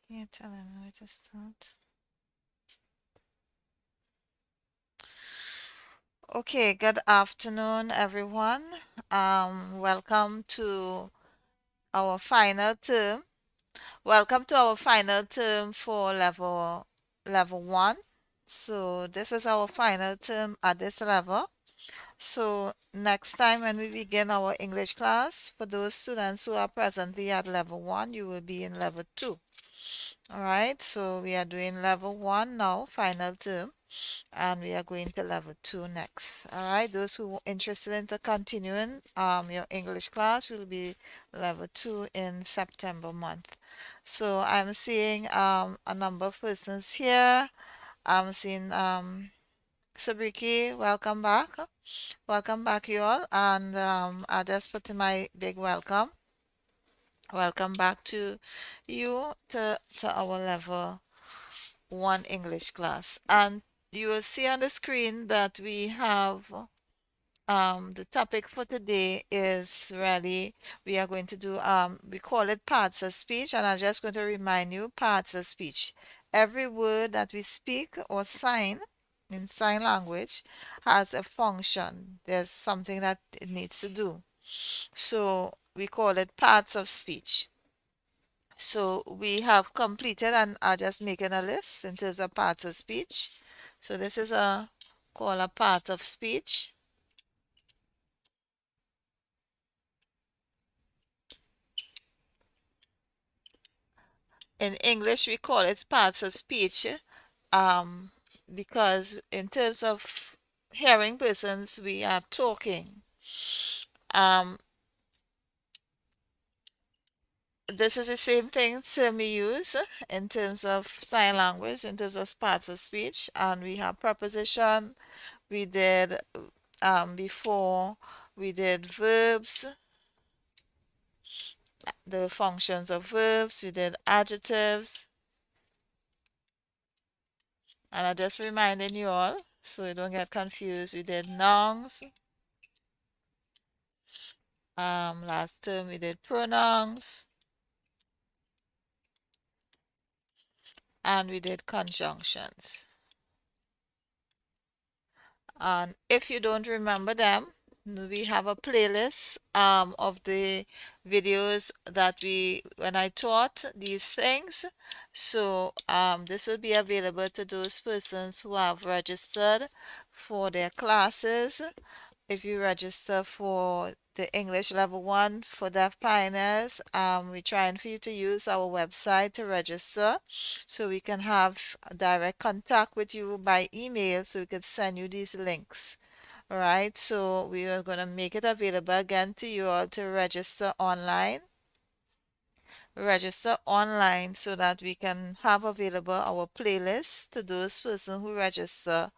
Can't tell him where to start. Okay, good afternoon, everyone. Welcome to our final term. Welcome to our final term for level one. So this is our final term at this level. So next time when we begin our English class, for those students who are presently at level one, you will be in level two. All right, so we are doing level one now, final term, and we are going to level two next. All right, those who are interested in continuing your English class will be level two in September month. So I'm seeing a number of persons here. I'm seeing Sabriki, welcome back. Welcome back, you all, and I'll just put in my big welcome. Welcome back to you to our level one English class. And you will see on the screen that we have the topic for today is really we are going to do we call it parts of speech, and I'm just going to remind you parts of speech. Every word that we speak or sign in sign language has a function. There's something that it needs to do. So we call it parts of speech. So we have completed and are just making a list in terms of parts of speech. So this is a called a part of speech. In English, we call it parts of speech um, because in terms of hearing persons, we are talking. Um, this is the same thing term we use in terms of sign language, in terms of parts of speech, and we have preposition. We did before we did verbs, the functions of verbs. We did adjectives, and I'm just reminding you all so you don't get confused. We did nouns. Last term we did pronouns and we did conjunctions. And if you don't remember them, we have a playlist of the videos that we when I taught these things. So this will be available to those persons who have registered for their classes. If you register for the English level one for deaf pioneers, we're trying for you to use our website to register so we can have direct contact with you by email so we can send you these links. All right, so we are going to make it available again to you all to register online. Register online so that we can have available our playlist to those persons who register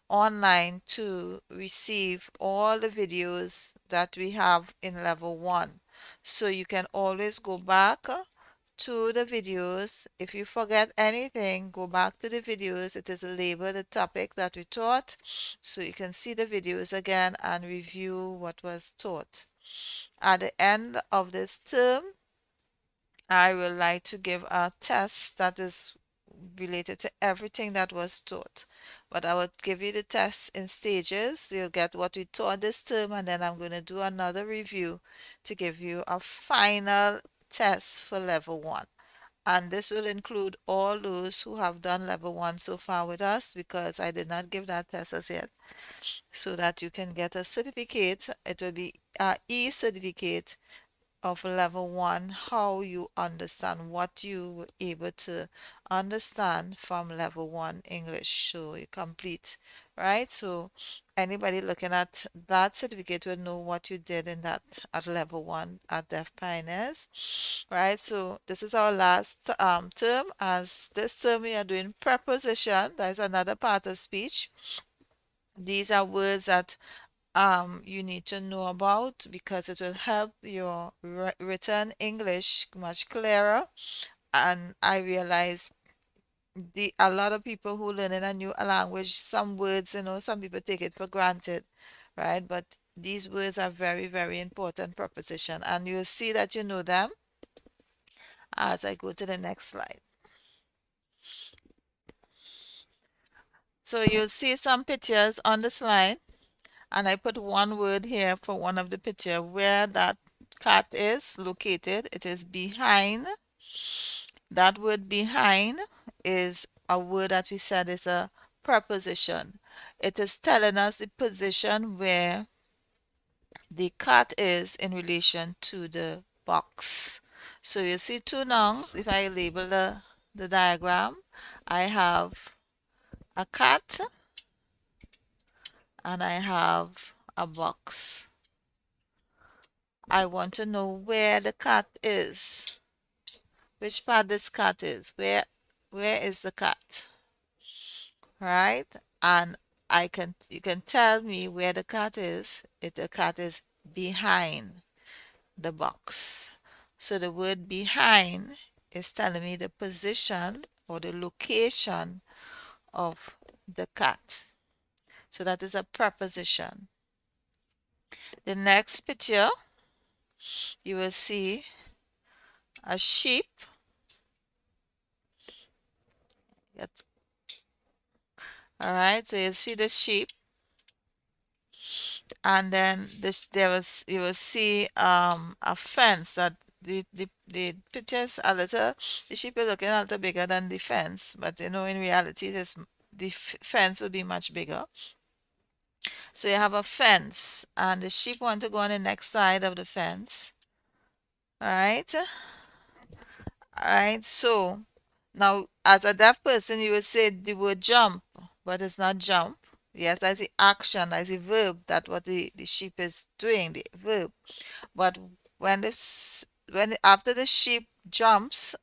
online to receive all the videos that we have in level one. So you can always go back to the videos. If you forget anything, go back to the videos. It is labeled the topic that we taught. So you can see the videos again and review what was taught. At the end of this term, I would like to give a test that is related to everything that was taught. But I would give you the test in stages. You'll get what we taught this term, and then I'm going to do another review to give you a final test for level one. And this will include all those who have done level one so far with us because I did not give that test as yet. So that you can get a certificate. It will be a e-certificate of level one, how you understand what you were able to understand from level one English. So you complete, right? So anybody looking at that certificate will know what you did in that at level one at Deaf Pioneers, right? So this is our last term. As this term we are doing preposition, that is another part of speech. These are words that you need to know about because it will help your written English much clearer. And I realize the a lot of people who learn in a new language, some words, some people take it for granted, right? But these words are very, very important preposition, and you'll see that you know them as I go to the next slide. So you'll see some pictures on the slide, and I put one word here for one of the picture where that cat is located. It is behind. That word behind is a word that we said is a preposition. It is telling us the position where the cat is in relation to the box. So you see two nouns. If I label the diagram, I have a cat and I have a box. I want to know where the cat is. Which part this cat is. Where is the cat? Right? And you can tell me where the cat is. The cat is behind the box. So the word behind is telling me the position or the location of the cat. So that is a preposition. The next picture, you will see a sheep. That's, all right, so you see the sheep, and then you will see a fence that the pictures a little, the sheep is looking a little bigger than the fence, but you know in reality the fence would be much bigger. So you have a fence, and the sheep want to go on the next side of the fence. All right. All right. So now, as a deaf person, you would say the word jump, but it's not jump. Yes, that's the action, that's the verb. That's what the sheep is doing, the verb. But when after the sheep jumps,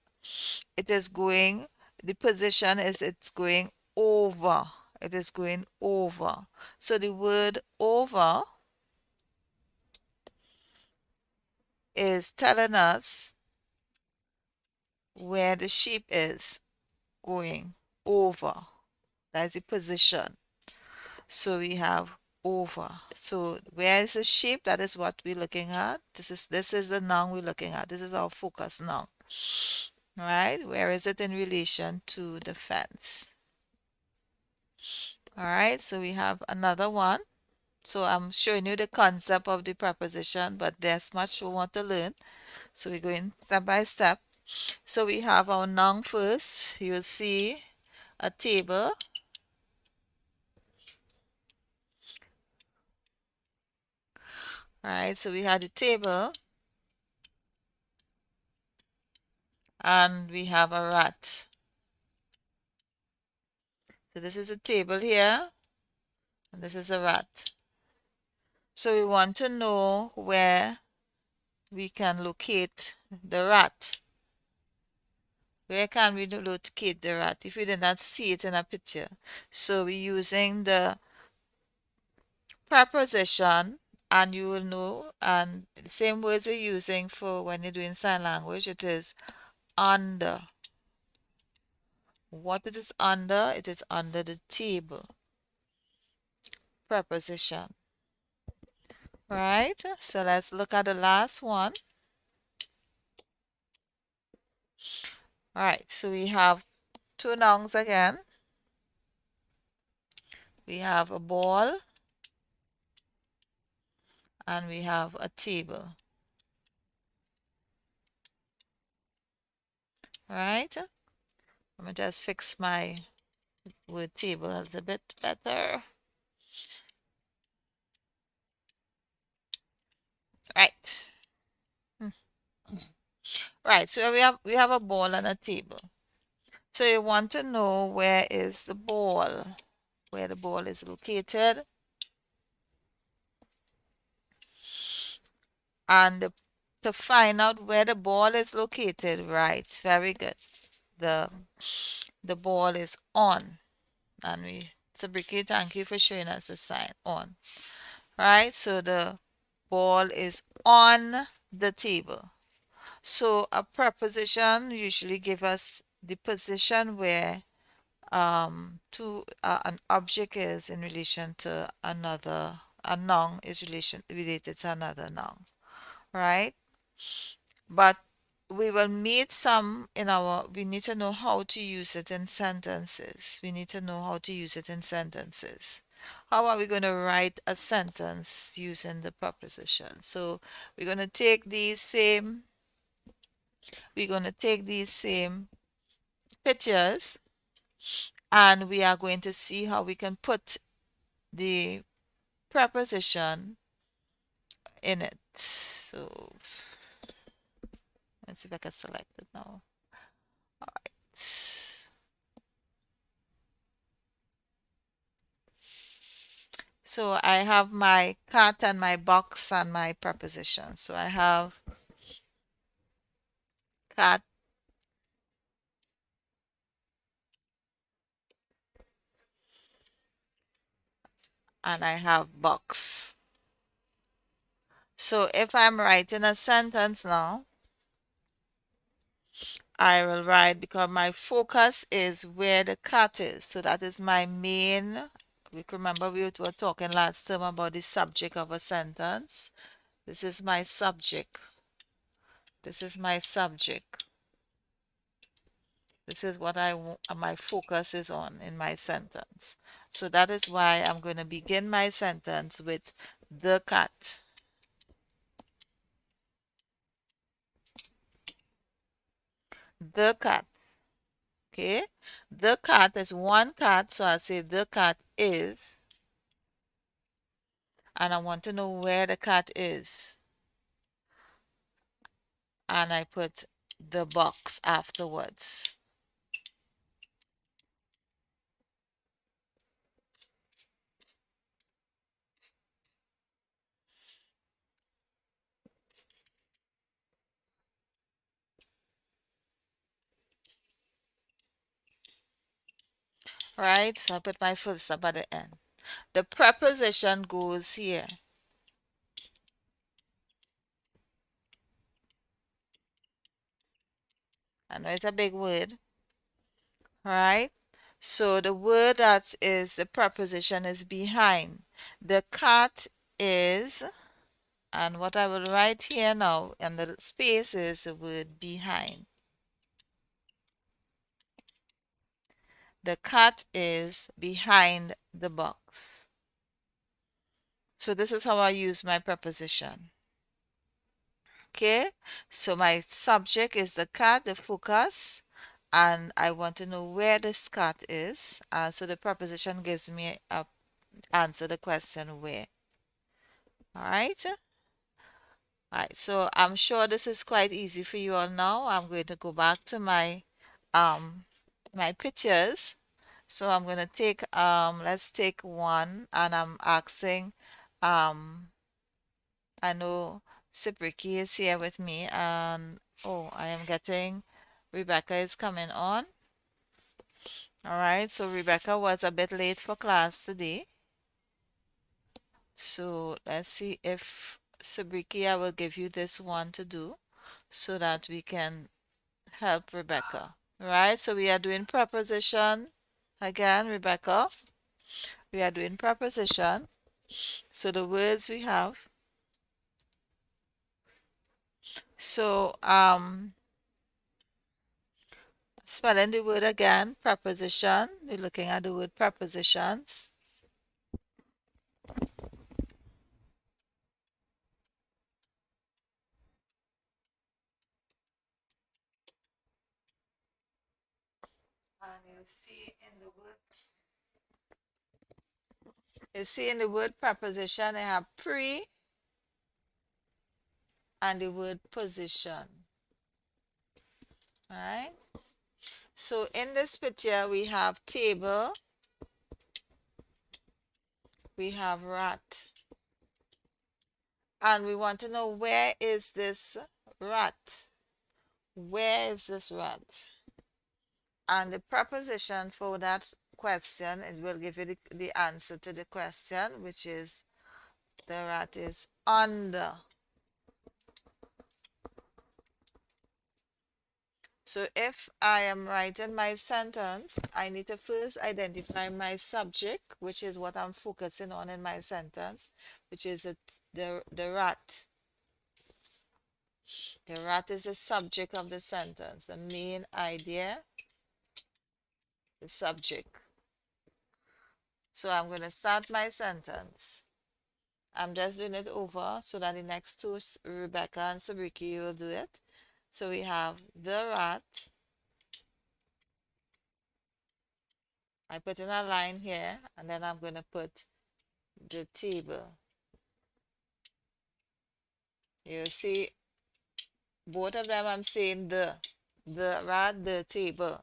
it is going. The position is it's going over. It is going over. So the word over is telling us where the sheep is going over. That's the position. So we have over. So where is the sheep? That is what we're looking at. This is the noun we're looking at. This is our focus noun. Right? Where is it in relation to the fence? All right, so we have another one. So I'm showing you the concept of the preposition, but there's much we want to learn. So we're going step by step. So we have our noun first. You'll see a table. All right, so we had a table and we have a rat. So this is a table here and this is a rat. So we want to know where we can locate the rat. Where can we locate the rat if we did not see it in a picture? So we're using the preposition, and you will know, and the same words you're using for when you're doing sign language, it is under. What it is under? It is under the table. Preposition. Right? So let's look at the last one. All right, so we have two nouns again. We have a ball and we have a table. All right? Let me just fix my word table a little bit better. Right. Right, so we have a ball and a table. So you want to know where is the ball, where the ball is located. And to find out where the ball is located, right, very good. The ball is on. And Sabriki, thank you for showing us the sign on. Right, so the ball is on the table. So a preposition usually give us the position where an object is in relation to another, a noun is related to another noun, right? But we will meet some in our, we need to know how to use it in sentences. We need to know how to use it in sentences. How are we going to write a sentence using the preposition? So we're going to take these same, we're going to take these same pictures, and we are going to see how we can put the preposition in it. So let's see if I can select it now. All right. So I have my cat and my box and my preposition. So I have cat and I have box. So if I'm writing a sentence now, I will write because my focus is where the cat is. So that is my main. We remember we were talking last time about the subject of a sentence. This is my subject. This is my subject. This is what my focus is on in my sentence. So that is why I'm going to begin my sentence with the cat. The cat. Okay? The cat is one cat, so I say the cat is, and I want to know where the cat is. And I put the box afterwards. Right? So I put my full stop at the end. The preposition goes here. I know it's a big word, right? So the word that is the preposition is behind. The cat is, and what I will write here now, and the space is the word behind. The cat is behind the box. So this is how I use my preposition. Okay, so my subject is the cat, the focus, and I want to know where this cat is. So the preposition gives me a answer the question where. All right. All right. So I'm sure this is quite easy for you all now. I'm going to go back to um my pictures. So I'm going to take let's take one, and I'm asking I know Sipriki is here with me, and oh, I am getting Rebecca is coming on. All right, so Rebecca was a bit late for class today. So let's see if Sibriki, I will give you this one to do so that we can help Rebecca. Right, so we are doing preposition again, Rebecca. We are doing preposition. So the words we have. So spelling the word again, preposition. We're looking at the word prepositions. And you see in the word preposition, I have pre and the word position. Right? So in this picture, we have table, we have rat. And we want to know where is this rat? Where is this rat? And the preposition for that question, it will give you the answer to the question, which is the rat is under. So if I am writing my sentence, I need to first identify my subject, which is what I'm focusing on in my sentence, which is the rat. The rat is the subject of the sentence. The main idea, the subject. So I'm going to start my sentence. I'm just doing it over so that the next two, Rebecca and Sabriki, will do it. So we have the rat. I put in a line here, and then I'm going to put the table. You see, both of them I'm saying the rat, the table.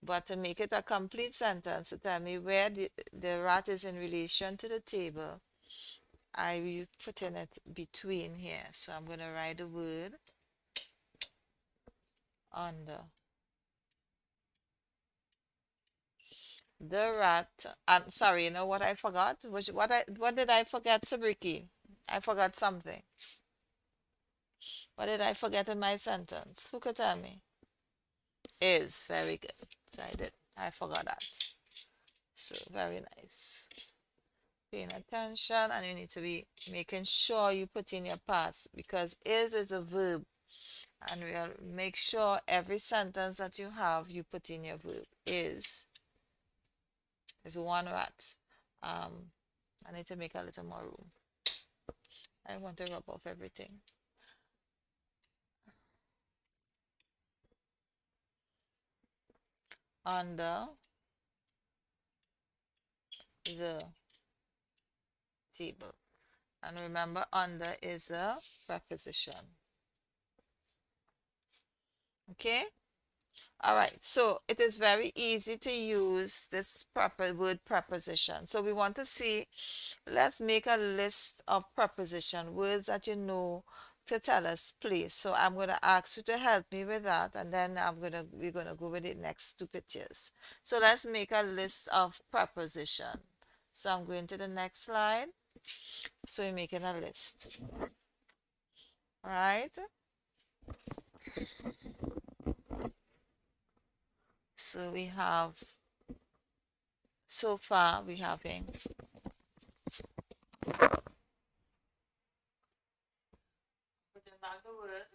But to make it a complete sentence, to tell me where the rat is in relation to the table, I will put in it between here. So I'm going to write the word under. The rat. I'm sorry, you know what I forgot? What did I forget, Sabriki? I forgot something. What did I forget in my sentence? Who could tell me? Is very good. So I did. I forgot that. So very nice. Paying attention, and you need to be making sure you put in your past, because is a verb, and we'll make sure every sentence that you have you put in your verb. Is one rat. I need to make a little more room. I want to rub off everything. Under the table. And remember, under is a preposition. Okay? All right, so it is very easy to use this word preposition. So we want to see, let's make a list of preposition, words that you know to tell us, please. So I'm going to ask you to help me with that, and then we're going to go with the next two pictures. So let's make a list of preposition. So I'm going to the next slide. So you're making a list. All right? So we have, so far we having putting back the word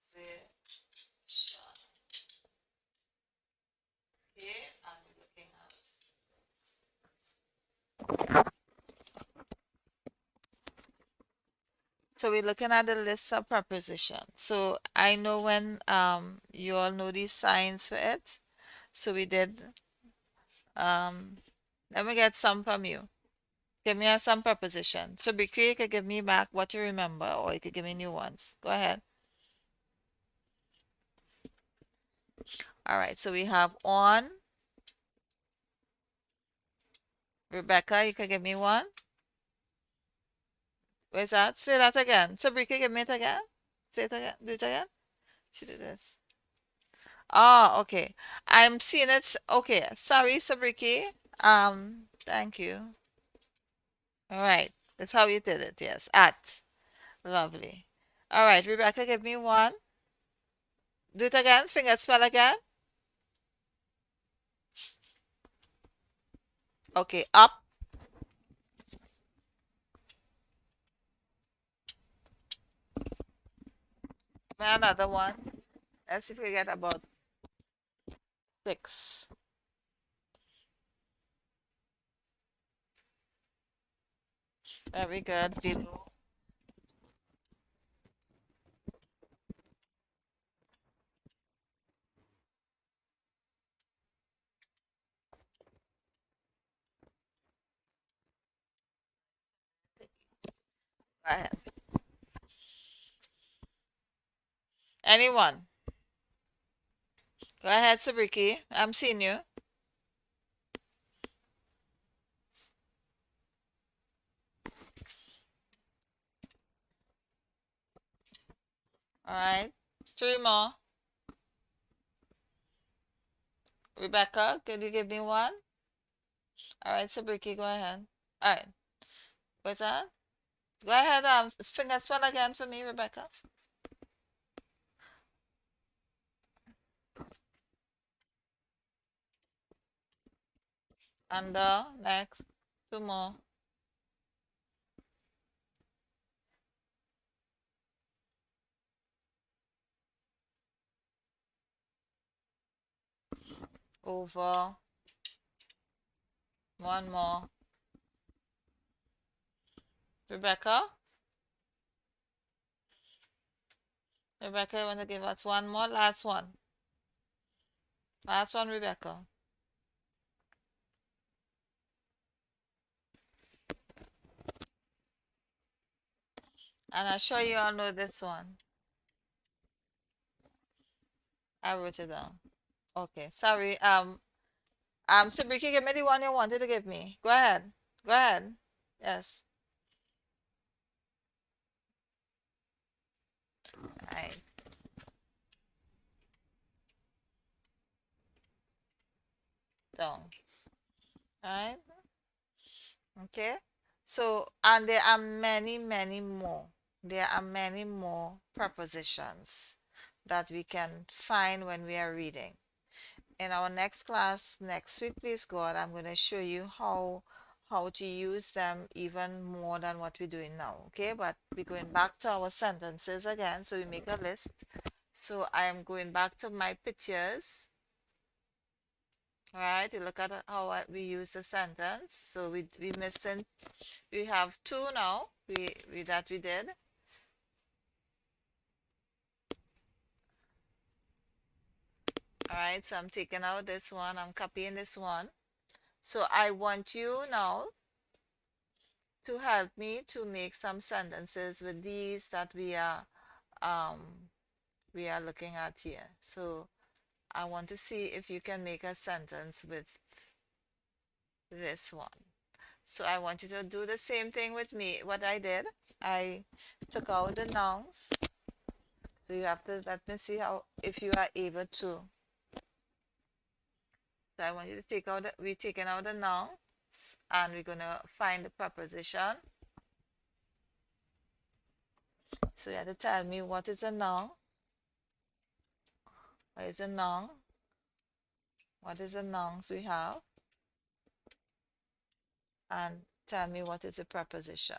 preposition. Okay, and we're looking at. So we're looking at the list of preposition. So I know when you all know these signs for it. So we did let me get some from you. Give me some preposition. So be quick, you could give me back what you remember, or you could give me new ones. Go ahead. All right, so we have on. Rebecca, you could give me one. Where's that? Say that again. Sabrika, give me it again. Say it again. Do it again. She do this. Oh, okay. I'm seeing it. Okay. Sorry, Sabriki. Thank you. All right. That's how you did it. Yes. At. Lovely. All right. Rebecca, give me one. Do it again. Finger spell again. Okay. Up. Another one. Let's see if we get about six. Very good. Below. Go ahead. Anyone? Go ahead, Sabriki. I'm seeing you. All right. Three more. Rebecca, can you give me one? All right, Sabriki, go ahead. All right. What's that? Go ahead. Finger spell again for me, Rebecca. Under. Next. Two more. Over. One more. Rebecca? Rebecca, you want to give us one more? Last one. Last one, Rebecca. And I'm sure you all know this one. I wrote it down. Okay, sorry. Sabrina, give me the one you wanted to give me. Go ahead. Go ahead. Yes. Right. Down. Right. Okay. So, and there are many, many more. There are many more prepositions that we can find when we are reading. In our next class, next week, please God, I'm going to show you how to use them even more than what we're doing now. Okay, but we're going back to our sentences again. So we make a list. So I am going back to my pictures. All right, to look at how we use a sentence. So we missing. We have two now. We that we did. All right, so I'm taking out this one. I'm copying this one. So I want you now to help me to make some sentences with these that we are looking at here. So I want to see if you can make a sentence with this one. So I want you to do the same thing with me. What I did, I took out the nouns. So you have to let me see how if you are able to. So I want you to take out we're taking out the nouns and we're gonna find the preposition. So you have to tell me what is a noun. What is a noun? What is the nouns we have? And tell me what is a preposition.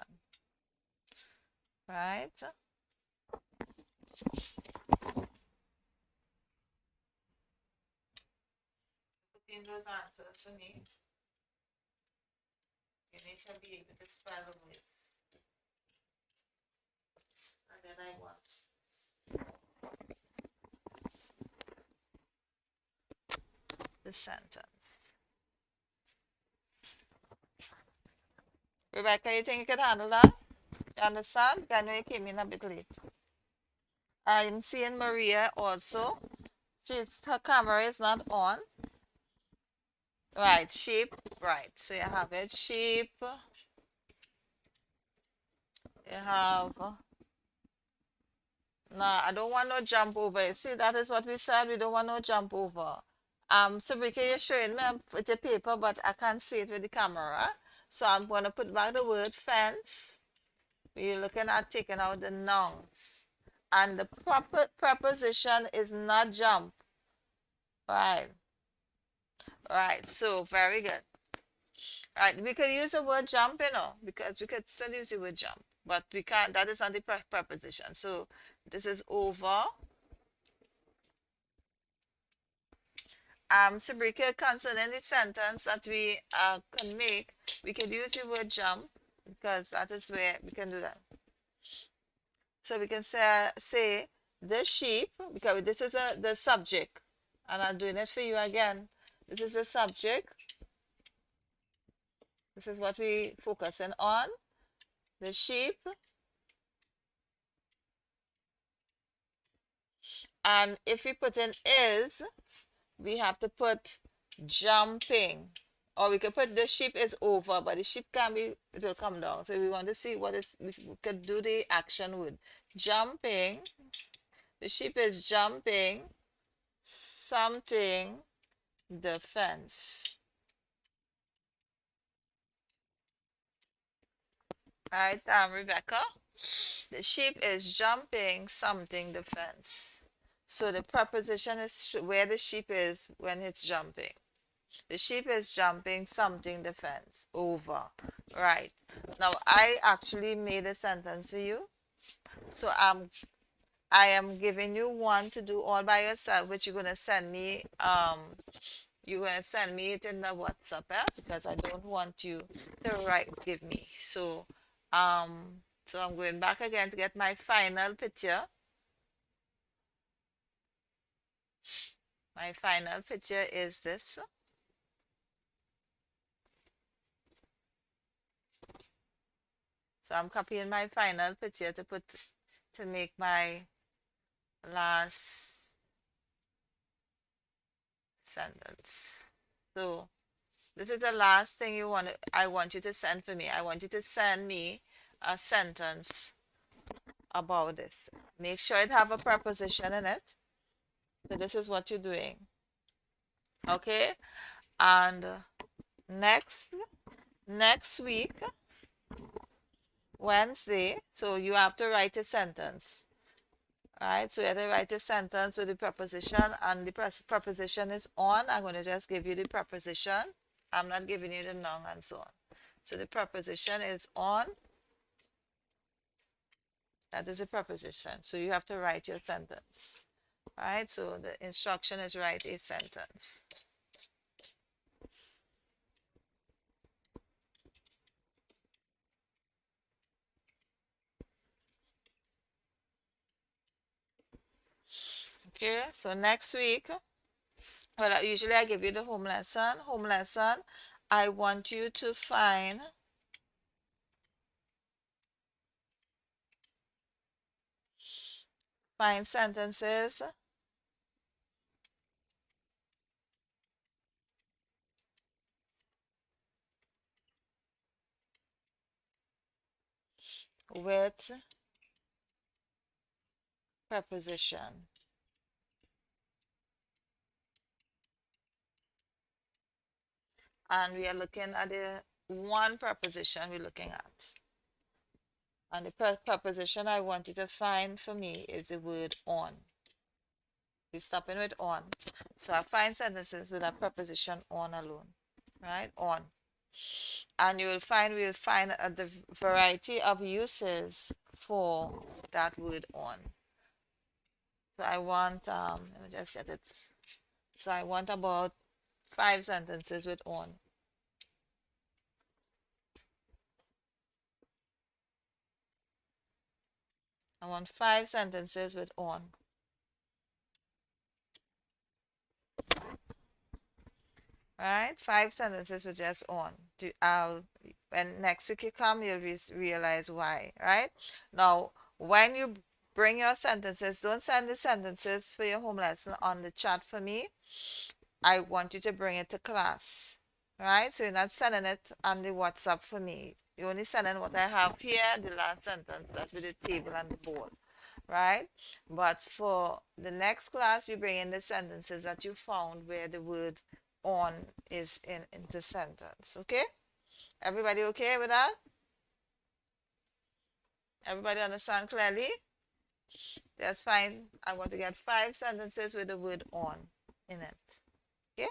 Right? Put in those answers for me. You need to be able to spell the words. And then I want the sentence. Rebecca, you think you could handle that? You understand? I know you came in a bit late. I'm seeing Maria also. Her camera is not on. Right, sheep. Right, so you have it. Sheep. You have. Nah, I don't want no jump over. See, that is what we said. We don't want no jump over. Sabrina, you're showing me with the paper, but I can't see it with the camera. So I'm going to put back the word fence. We're looking at taking out the nouns. And the proper preposition is not jump. Right. Right. So very good. Right. We could use the word jump, because we could still use the word jump. But we can't, that is not the preposition. So this is over. Sabrina, concerning the sentence that we can make, we could use the word jump because that is where we can do that. So we can say the sheep, because this is the subject, and I'm doing it for you again. This is the subject. This is what we focusing on. The sheep. And if we put in is, we have to put jumping. Or we could put the sheep is over, but the sheep can be, it will come down. So we want to see what is, we could do the action word. Jumping. The sheep is jumping something the fence. Right, Rebecca? The sheep is jumping something the fence. So the preposition is where the sheep is when it's jumping. The sheep is jumping something the fence over. Right. Now I actually made a sentence for you. So I am giving you one to do all by yourself, which you're gonna send me. You're gonna send me it in the WhatsApp, because I don't want you to give me. So I'm going back again to get my final picture. My final picture is this. So I'm copying my final picture to make my last sentence. So this is the last thing I want you to send for me. I want you to send me a sentence about this. Make sure it have a preposition in it. So this is what you're doing. Okay? And next week, Wednesday, so you have to write a sentence. Alright, so you have to write a sentence with the preposition, and the preposition is on. I'm going to just give you the preposition. I'm not giving you the noun and so on. So the preposition is on. That is a preposition. So you have to write your sentence. Right? So the instruction is write a sentence. Okay, so next week, well, usually I give you the home lesson. Home lesson, I want you to find sentences with preposition. And we are looking at the one preposition we're looking at. And the preposition I want you to find for me is the word on. We're stopping with on. So I find sentences with a preposition on alone. Right? On. And we'll find the variety of uses for that word on. So I want, let me just get it. So I want about 5 sentences with on. I want 5 sentences with on. Right? 5 sentences with just on. When next week you come, you'll realize why. Right? Now, when you bring your sentences, don't send the sentences for your home lesson on the chat for me. I want you to bring it to class. Right? So you're not sending it on the WhatsApp for me. You're only sending what I have here, the last sentence, that's with the table and the board. Right? But for the next class, you bring in the sentences that you found where the word on is in the sentence. Okay? Everybody okay with that? Everybody understand clearly? That's fine. I want to get 5 sentences with the word on in it. Okay?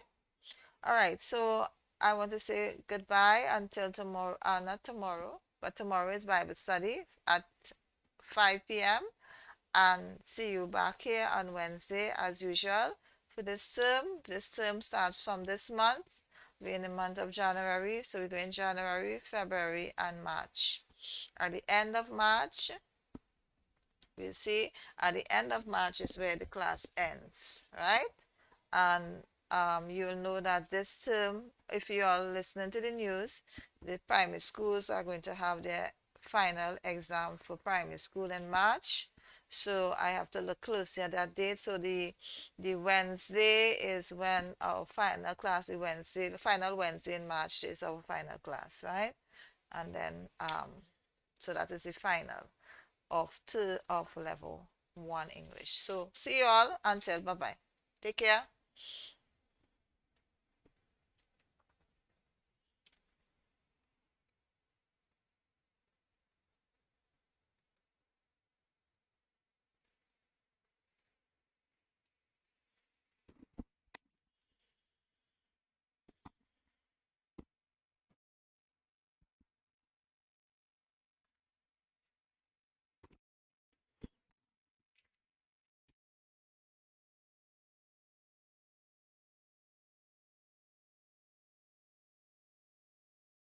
All right. So I want to say goodbye until tomorrow. Not tomorrow, but tomorrow is Bible study at 5 p.m. And see you back here on Wednesday as usual for this term. This term starts from this month. We're in the month of January, so we're going January, February, and March. At the end of March, we'll see, at the end of March is where the class ends, right? And you'll know that this term, if you are listening to the news, the primary schools are going to have their final exam for primary school in March. So I have to look closely at that date. So the Wednesday is when our final class, the final Wednesday in March is our final class, right? And then so that is the final of level 1 English. So see you all until bye bye. Take care.